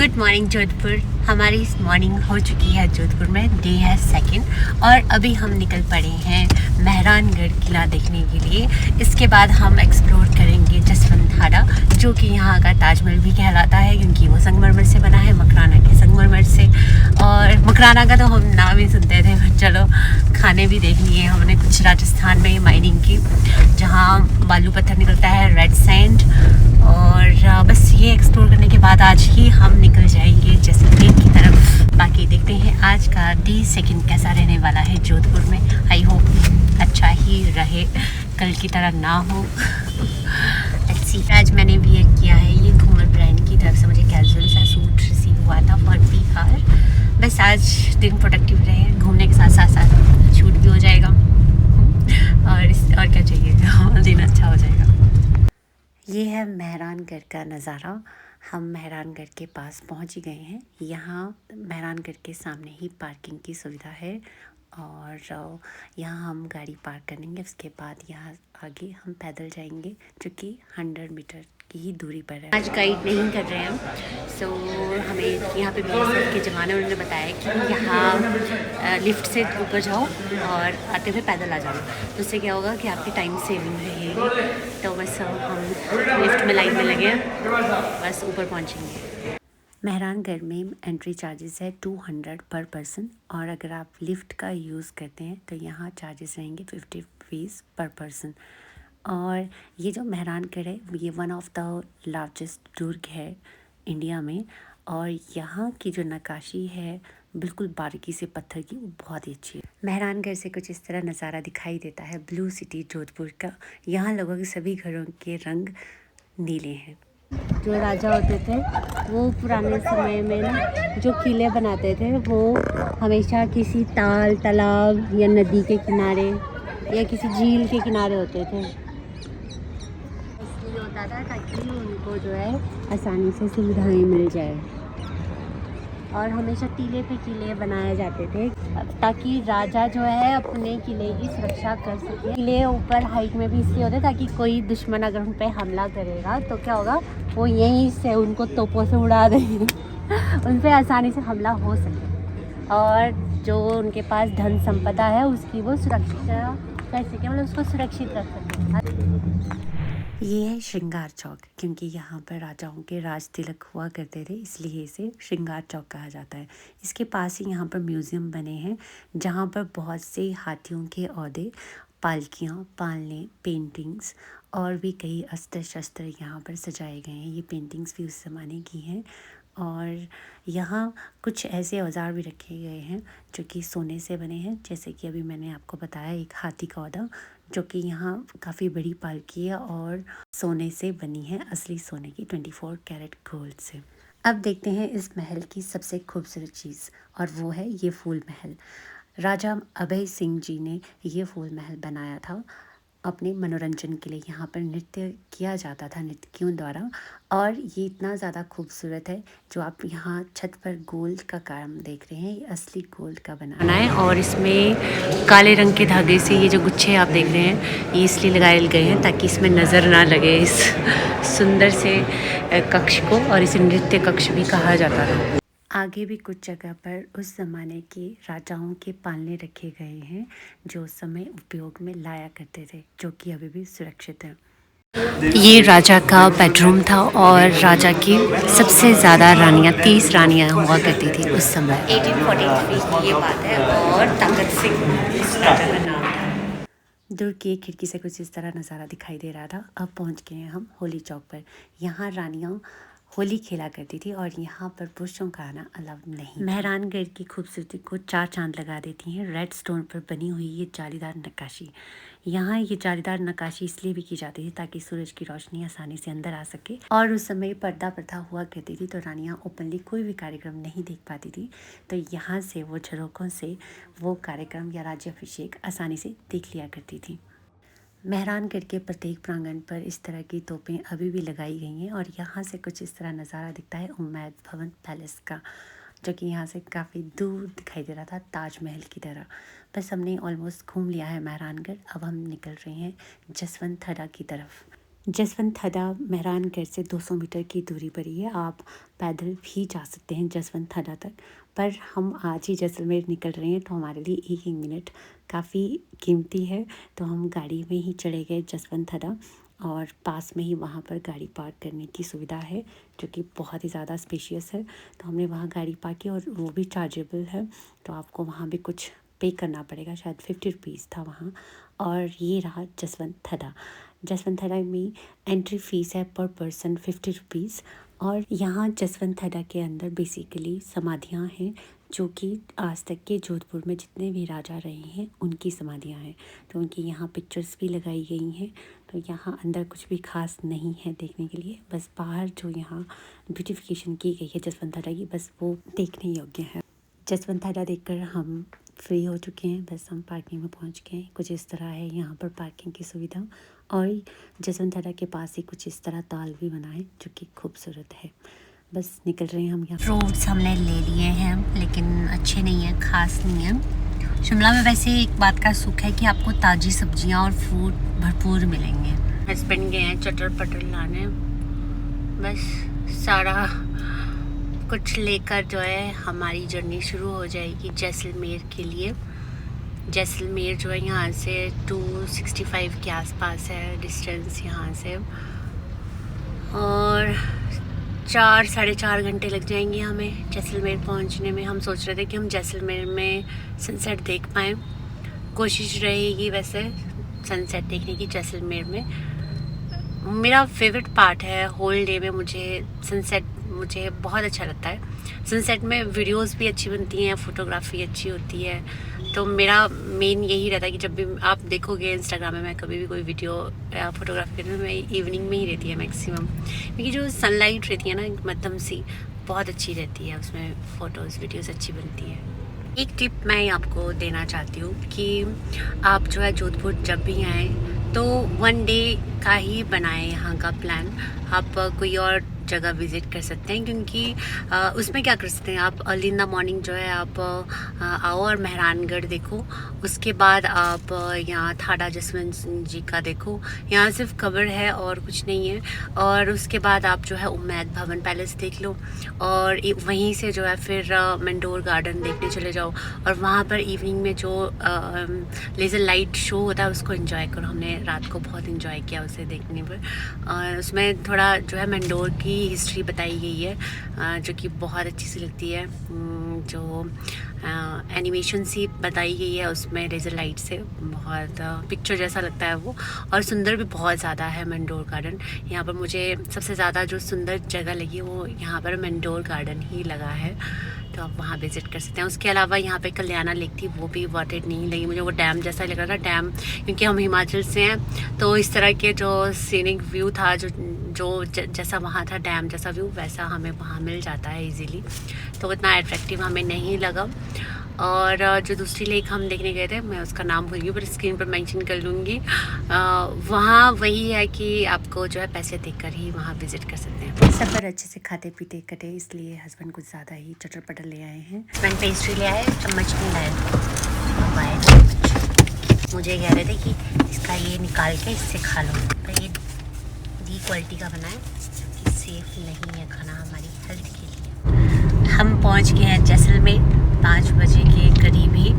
Good morning Jodhpur. हमारी इस morning हो चुकी है जोधपुर में, डे है 2 और अभी हम निकल पड़े हैं मेहरानगढ़ किला देखने के लिए। इसके बाद हम एक्सप्लोर करेंगे जसवंत ठाडा, जो कि यहाँ का ताजमहल भी कहलाता है क्योंकि वो संगमरमर से बना है, मकराना के संगमरमर से। और मकराना का तो हम नाम ही सुनते थे, चलो खाने भी देख लिए हमने कुछ राजस्थान में माइनिंग की, जहाँ बालू पत्थर निकलता है, रेड सैंड। और बस ये एक्सप्लोर करने के बाद आज ही हम निकल जाएंगे जैसलमेर की तरफ। बाकी देखते हैं आज का डे 2 कैसा रहने वाला है जोधपुर में। आई होप अच्छा ही रहे, कल की तरह ना हो। आज मैंने वियर किया है ये घूमर ब्रांड की तरफ से, मुझे कैजुअल सा सूट रिसीव हुआ था फॉर बिहार। बस आज दिन प्रोडक्टिव रहे, घूमने के साथ साथ साथ शूट भी हो जाएगा और क्या चाहिए, दिन अच्छा हो जाएगा। ये है मेहरानगढ़ का नज़ारा। हम मेहरानगढ़ के पास पहुंच गए हैं। यहाँ मेहरानगढ़ के सामने ही पार्किंग की सुविधा है और यहाँ हम गाड़ी पार्क करेंगे। उसके बाद यहाँ आगे हम पैदल जाएंगे, जो कि 100 मीटर की ही दूरी पर है। आज गाइड नहीं कर रहे हैं हम, सो हमें यहाँ पे बीएसएफ के जवानों ने बताया कि यहाँ लिफ्ट से ऊपर जाओ और आते हुए पैदल आ जाओ, तो उससे क्या होगा कि आपकी टाइम सेविंग रहेगी। तो बस हम लिफ्ट में लाइन में लगे हैं, बस ऊपर पहुँचेंगे। मेहरानगढ़ में एंट्री चार्जेस है 200 पर पर्सन, और अगर आप लिफ्ट का यूज़ करते हैं तो यहाँ चार्जेस रहेंगे 50 फीस पर पर्सन। और ये जो मेहरानगढ़ है ये वन ऑफ द लार्जेस्ट दुर्ग है इंडिया में, और यहाँ की जो नक्काशी है बिल्कुल बारीकी से पत्थर की, वो बहुत ही अच्छी है। मेहरानगढ़ से कुछ इस तरह नज़ारा दिखाई देता है ब्लू सिटी जोधपुर का। यहाँ लोगों के सभी घरों के रंग नीले हैं। जो राजा होते थे वो पुराने समय में ना जो किले बनाते थे वो हमेशा किसी ताल तालाब या नदी के किनारे या किसी झील के किनारे होते थे। इसलिए होता था ताकि उनको जो है आसानी से सुविधाएं मिल जाए, और हमेशा टीले पे किले बनाए जाते थे ताकि राजा जो है अपने किले की सुरक्षा कर सके। किले ऊपर हाइट में भी इसलिए होते हैं ताकि कोई दुश्मन अगर उन पर हमला करेगा तो क्या होगा, वो यहीं से उनको तोपों से उड़ा देंगे उन पर आसानी से हमला हो सके, और जो उनके पास धन संपदा है उसकी वो सुरक्षा कर सके, मतलब उसको सुरक्षित रख सके। ये है श्रृंगार चौक, क्योंकि यहाँ पर राजाओं के राज तिलक हुआ करते थे, इसलिए इसे श्रृंगार चौक कहा जाता है। इसके पास ही यहाँ पर म्यूज़ियम बने हैं, जहाँ पर बहुत से हाथियों के औदे, पालकियाँ, पालने, पेंटिंग्स और भी कई अस्त्र शस्त्र यहाँ पर सजाए गए हैं। ये पेंटिंग्स भी उस ज़माने की हैं, और यहाँ कुछ ऐसे औजार भी रखे गए हैं जो कि सोने से बने हैं, जैसे कि अभी मैंने आपको बताया एक हाथी का औदा, जो कि यहाँ काफ़ी बड़ी पालकी है और सोने से बनी है, असली सोने की 24 कैरेट गोल्ड से। अब देखते हैं इस महल की सबसे खूबसूरत चीज़, और वो है ये फूल महल। राजा अभय सिंह जी ने ये फूल महल बनाया था अपने मनोरंजन के लिए। यहाँ पर नृत्य किया जाता था नर्तकियों द्वारा, और ये इतना ज़्यादा खूबसूरत है। जो आप यहाँ छत पर गोल्ड का काम देख रहे हैं, ये असली गोल्ड का बना है, और इसमें काले रंग के धागे से ये जो गुच्छे आप देख रहे हैं ये इसलिए लगाए गए हैं ताकि इसमें नज़र ना लगे इस सुंदर से कक्ष को, और इसे नृत्य कक्ष भी कहा जाता था। आगे भी कुछ जगह पर उस ज़माने के राजाओं के पालने रखे गए हैं जो उस समय उपयोग में लाया करते थे, जो कि अभी भी सुरक्षित है। ये राजा का बेडरूम था, और राजा की सबसे ज़्यादा रानियाँ 30 रानियाँ हुआ करती थी उस समय। 1843 की ये बात है, और ताकत सिंह इस राजा का नाम था। दूर की एक खिड़की से कुछ इस तरह नज़ारा दिखाई दे रहा था। अब पहुँच गए हैं हम होली चौक पर। यहाँ रानियाँ होली खेला करती थी, और यहाँ पर पुरुषों का आना अलाउड नहीं। मेहरानगढ़ की खूबसूरती को 4 चांद लगा देती हैं रेड स्टोन पर बनी हुई ये जालीदार नक्काशी। यहाँ ये जालीदार नक्काशी इसलिए भी की जाती थी ताकि सूरज की रोशनी आसानी से अंदर आ सके, और उस समय पर्दा प्रथा हुआ करती थी, तो रानियाँ ओपनली कोई भी कार्यक्रम नहीं देख पाती थी, तो यहाँ से वो झरोकों से वो कार्यक्रम या राज्याभिषेक आसानी से देख लिया करती थी। मेहरानगढ़ के प्रत्येक प्रांगण पर इस तरह की तोपें अभी भी लगाई गई हैं, और यहाँ से कुछ इस तरह नज़ारा दिखता है उम्मैद भवन पैलेस का, जो कि यहाँ से काफ़ी दूर दिखाई दे रहा था ताजमहल की तरह। बस हमने ऑलमोस्ट घूम लिया है मेहरानगढ़। अब हम निकल रहे हैं जसवंत ठाडा की तरफ। जसवंत थड़ा मेहरानगढ़ से 200 मीटर की दूरी पर ही है। आप पैदल भी जा सकते हैं जसवंत थड़ा तक, पर हम आज ही जैसलमेर निकल रहे हैं तो हमारे लिए एक एक मिनट काफ़ी कीमती है। तो हम गाड़ी में ही चले गए जसवंत थड़ा, और पास में ही वहाँ पर गाड़ी पार्क करने की सुविधा है जो कि बहुत ही ज़्यादा स्पेशियस है। तो हमने वहाँ गाड़ी पार्क की, और वो भी चार्जेबल है, तो आपको वहाँ भी कुछ पे करना पड़ेगा, शायद 50 रुपीज़ था वहाँ। और ये रहा जसवंत थड़ा। जसवंत थड़ा में एंट्री फ़ीस है पर पर्सन 50 रुपीज़। और यहाँ जसवंत थड़ा के अंदर बेसिकली समाधियाँ हैं जो कि आज तक के जोधपुर में जितने भी राजा रहे हैं उनकी समाधियाँ हैं। तो उनकी यहाँ पिक्चर्स भी लगाई गई हैं। तो यहाँ अंदर कुछ भी खास नहीं है देखने के लिए, बस बाहर जो यहाँ ब्यूटिफिकेशन की गई है जसवंत थड़ा की, बस वो देखने योग्य है। जसवंत थड़ा देखकर हम फ्री हो चुके हैं, बस हम पार्किंग में पहुंच गए हैं। कुछ इस तरह है यहाँ पर पार्किंग की सुविधा, और जसवंत थड़ा के पास ही कुछ इस तरह ताल भी बना है जो कि खूबसूरत है। बस निकल रहे हैं हम यहाँ। फ्रूट्स हमने ले लिए हैं लेकिन अच्छे नहीं हैं, खास नहीं है। शिमला में वैसे एक बात का सुख है कि आपको ताज़ी सब्जियाँ और फ्रूट भरपूर मिलेंगे। हस्बैंड गए हैं चटर पटर लाने, बस सारा कुछ लेकर जो है हमारी जर्नी शुरू हो जाएगी जैसलमेर के लिए। जैसलमेर जो है यहाँ से 265 के आसपास है डिस्टेंस यहाँ से, और 4-4.5 घंटे लग जाएंगे हमें जैसलमेर पहुँचने में। हम सोच रहे थे कि हम जैसलमेर में सनसेट देख पाएँ, कोशिश रहेगी वैसे सनसेट देखने की जैसलमेर में। मेरा फेवरेट पार्ट है होल डे में, मुझे सनसेट मुझे बहुत अच्छा लगता है। सनसेट में वीडियोस भी अच्छी बनती हैं, फ़ोटोग्राफी अच्छी होती है। तो मेरा मेन यही रहता है कि जब भी आप देखोगे इंस्टाग्राम में मैं कभी भी कोई वीडियो या फोटोग्राफी करती हूँ, मैं इवनिंग में ही रहती है मैक्सिमम, क्योंकि जो सनलाइट रहती है ना मध्यम सी, बहुत अच्छी रहती है, उसमें फ़ोटोज़ वीडियोज़ अच्छी बनती है। एक टिप मैं आपको देना चाहती हूँ कि आप जो है जोधपुर जब भी आएँ तो 1 डे का ही बनाएं यहाँ का प्लान। आप कोई और जगह विज़िट कर सकते हैं, क्योंकि उसमें क्या कर सकते हैं आप, अर्ली इन द मॉर्निंग जो है आप आओ और मेहरानगढ़ देखो, उसके बाद आप यहाँ थाड़ा जसवंत सिंह जी का देखो, यहाँ सिर्फ कब्र है और कुछ नहीं है। और उसके बाद आप जो है उम्मैद भवन पैलेस देख लो, और वहीं से जो है फिर मंडोर गार्डन देखने चले जाओ, और वहाँ पर इवनिंग में जो लेज़र लाइट शो होता है उसको एंजॉय करो। हमने रात को बहुत एंजॉय किया उसे देखने पर, और उसमें थोड़ा जो है मंडोर की हिस्ट्री बताई गई है जो कि बहुत अच्छी सी लगती है। जो एनिमेशन सी बताई गई है उसमें लेज़र लाइट से, बहुत पिक्चर जैसा लगता है वो, और सुंदर भी बहुत ज़्यादा है मंडोर गार्डन। यहाँ पर मुझे सबसे ज़्यादा जो सुंदर जगह लगी वो यहाँ पर मंडोर गार्डन ही लगा है, तो आप वहाँ विज़िट कर सकते हैं। उसके अलावा यहाँ पे कल्याणा लेक थी, वो भी वर्थ इट नहीं लगी मुझे, वो डैम जैसा लग रहा था। डैम क्योंकि हम हिमाचल से हैं तो इस तरह के जो सीनिक व्यू था, जो जैसा वहाँ था डैम जैसा व्यू, वैसा हमें वहाँ मिल जाता है इजीली, तो इतना अट्रैक्टिव हमें नहीं लगा। और जो दूसरी लेक हम देखने गए थे, मैं उसका नाम भूल गई पर स्क्रीन पर मेंशन कर लूँगी, वहाँ वही है कि आपको जो है पैसे देकर ही वहाँ विज़िट कर सकते हैं। सफ़र अच्छे से खाते पीते कटे, इसलिए हस्बैंड कुछ ज़्यादा ही चटर पटर ले आए हैं। हस्बैंड पेस्ट्री ले आए, चम्मच नहीं लाए, मुझे कह रहे थे कि इसका ये निकाल के इससे खा लो, पर ये क्वालिटी का बना है कि सेफ़ नहीं है खाना हमारी हेल्थ के लिए। हम पहुंच गए हैं जैसलमेर 5 बजे के करीब ही,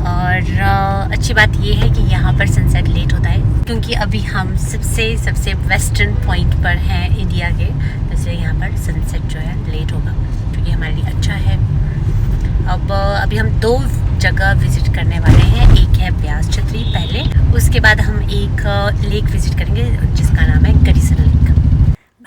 और अच्छी बात ये है कि यहाँ पर सनसेट लेट होता है, क्योंकि अभी हम सबसे वेस्टर्न पॉइंट पर हैं इंडिया के, इसलिए यहाँ पर सनसेट जो है लेट होगा, क्योंकि हमारे लिए अच्छा है। अब अभी हम 2 जगह विज़िट करने वाले हैं, एक है ब्यास छतरी पहले, उसके बाद हम एक लेक विज़िट करेंगे जिसका नाम है गरीसर लेक।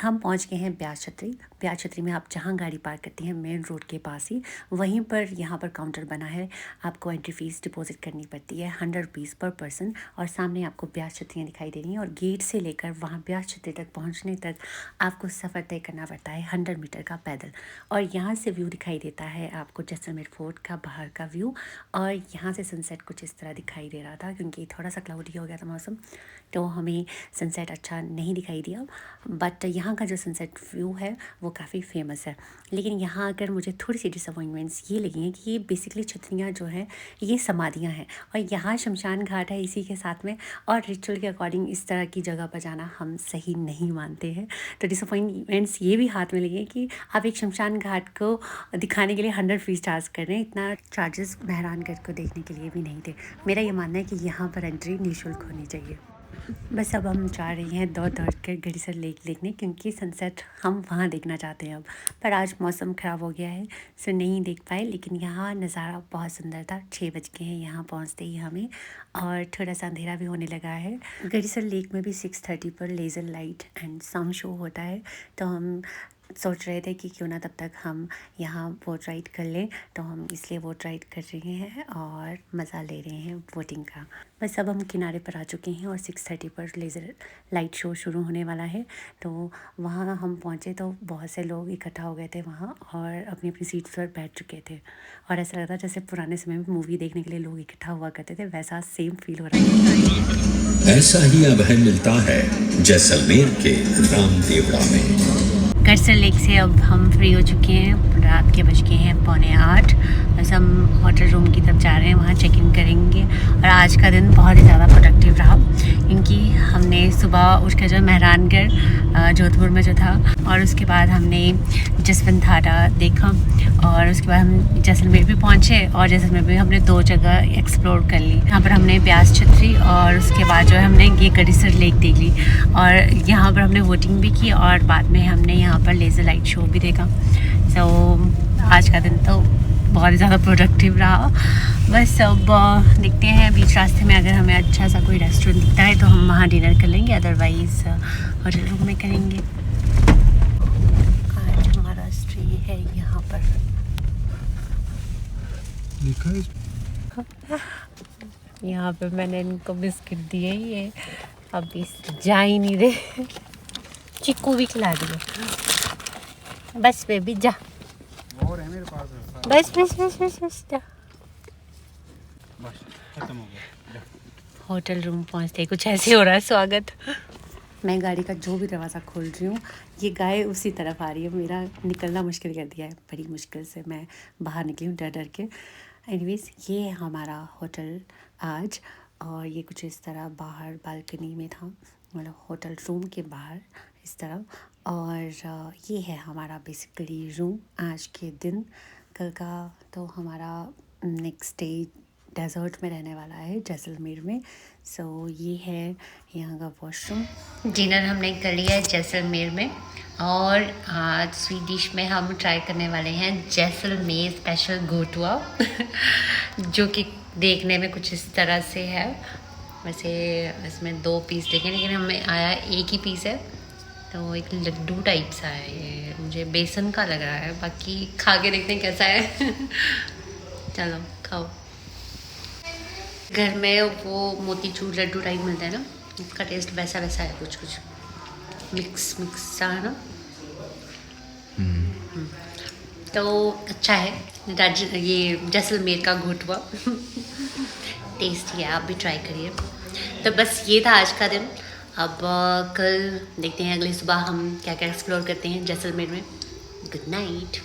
हम पहुंच गए हैं ब्यास छतरी। ब्यास छतरी में आप जहां गाड़ी पार्क करती हैं मेन रोड के पास ही, वहीं पर यहाँ पर काउंटर बना है, आपको एंट्री फ़ीस डिपॉजिट करनी पड़ती है 100 रुपीज़ पर पर्सन, और सामने आपको ब्यास छतरियाँ दिखाई दे रही हैं, और गेट से लेकर वहाँ ब्यास छतरी तक पहुँचने तक आपको सफ़र तय करना पड़ता है 100 मीटर का पैदल। और यहाँ से व्यू दिखाई देता है आपको जैसलमेर फोर्ट का बाहर का व्यू, और यहाँ से सनसेट कुछ इस तरह दिखाई दे रहा था, क्योंकि थोड़ा सा क्लाउडी हो गया था मौसम, तो हमें सनसेट अच्छा नहीं दिखाई दिया। बट यहाँ यहाँ का जो सनसेट व्यू है वो काफ़ी फेमस है। लेकिन यहाँ आकर मुझे थोड़ी सी डिसअपॉइंटमेंट्स ये लगी हैं कि ये बेसिकली छतरियाँ जो हैं ये समाधियाँ हैं और यहाँ शमशान घाट है इसी के साथ में, और रिचुअल के अकॉर्डिंग इस तरह की जगह पर जाना हम सही नहीं मानते हैं। तो डिसअपॉइंटमेंट्स ये भी हाथ में लगे कि आप एक शमशान घाट को दिखाने के लिए 100 फीस चार्ज कर रहे हैं। इतना चार्जेस मेहरानगढ़ को देखने के लिए भी नहीं थे। मेरा ये मानना है कि यहाँ पर एंट्री निःशुल्क होनी चाहिए। बस अब हम जा रहे हैं दौड़ कर गड़ीसर लेक देखने, क्योंकि सनसेट हम वहाँ देखना चाहते हैं अब। पर आज मौसम ख़राब हो गया है सो नहीं देख पाए, लेकिन यहाँ नज़ारा बहुत सुंदर था। 6 बज गए हैं यहाँ पहुँचते ही हमें, और थोड़ा सा अंधेरा भी होने लगा है। गड़ीसर लेक में भी 6:30 पर laser light and sound show होता है, तो हम सोच रहे थे कि क्यों ना तब तक हम यहाँ बोट राइड कर लें, तो हम इसलिए बोट राइड कर रहे हैं और मज़ा ले रहे हैं बोटिंग का। बस अब हम किनारे पर आ चुके हैं और 6:30 पर लेज़र लाइट शो शुरू होने वाला है। तो वहाँ हम पहुँचे तो बहुत से लोग इकट्ठा हो गए थे वहाँ और अपनी अपनी सीट्स पर बैठ चुके थे, और ऐसा लग रहा था जैसे पुराने समय में मूवी देखने के लिए लोग इकट्ठा हुआ करते थे, वैसा सेम फील हो रहा है। ऐसा ही अब है मिलता है जैसलमेर के रामदेवड़ा में। गड़ीसर लेक से अब हम फ्री हो चुके हैं। रात के बज गए हैं 7:45। बस हम होटल रूम की तरफ जा रहे हैं, वहाँ चेक इन करेंगे। और आज का दिन बहुत ही ज़्यादा प्रोडक्टिव रहा, क्योंकि हमने सुबह उठकर जो मेहरानगढ़ जोधपुर में जो था, और उसके बाद हमने जसवंत धारा देखा, और उसके बाद हम जैसलमेर भी पहुँचे, और जैसलमेर में हमने 2 जगह एक्सप्लोर कर ली। यहाँ पर हमने ब्यास छतरी और उसके बाद जो है हमने ये गड़ीसर लेक देख ली, और यहाँ पर हमने वोटिंग भी की, और बाद में हमने यहाँ पर लेज़र लाइट शो भी देखा। सो आज का दिन तो बहुत ही ज़्यादा प्रोडक्टिव रहा। बस अब देखते हैं बीच रास्ते में अगर हमें अच्छा सा कोई रेस्टोरेंट दिखता है तो हम वहाँ डिनर कर लेंगे, अदरवाइज़ होटल रूम में करेंगे। आज हमारा स्टे है यहाँ पर। यहाँ पे मैंने इनको बिस्किट दिए, ये अभी जा ही नहीं रहे। चिक्कू भी खिला दिए। बस बेबी जा, और है मेरे पास है। बस बस बस बस बस जा। बस खत्म हो गया। होटल रूम पहुँचते ही कुछ ऐसे हो रहा है स्वागत। मैं गाड़ी का जो भी दरवाज़ा खोल रही हूँ ये गाय उसी तरफ आ रही है। मेरा निकलना मुश्किल कर दिया है, बड़ी मुश्किल से मैं बाहर निकली हूँ डर डर के। एनीवेज ये है हमारा होटल आज, और ये कुछ इस तरह बाहर बालकनी में था, मतलब होटल रूम के बाहर इस तरह। और ये है हमारा बेसिकली रूम आज के दिन। कल का तो हमारा नेक्स्ट डे डेजर्ट में रहने वाला है जैसलमेर में। सो ये है यहाँ का वॉशरूम। डिनर हमने कर लिया है जैसलमेर में, और आज स्वीट डिश में हम ट्राई करने वाले हैं जैसलमेर स्पेशल गोटुआ जो कि देखने में कुछ इस तरह से है। वैसे इसमें 2 पीस देखे, लेकिन हमें आया एक ही पीस है, तो एक लड्डू टाइप सा है। ये मुझे बेसन का लग रहा है, बाकी खा के देखते हैं कैसा है। चलो खाओ। घर में वो मोतीचूर लड्डू टाइप मिलता है ना, इसका टेस्ट वैसा वैसा है, कुछ कुछ मिक्स सा है ना। तो अच्छा है ये जैसलमेर का घोटुआ। टेस्टी है, आप भी ट्राई करिए। तो बस ये था आज का दिन। अब कल देखते हैं, अगली सुबह हम क्या क्या एक्सप्लोर करते हैं जैसलमेर में। Good night.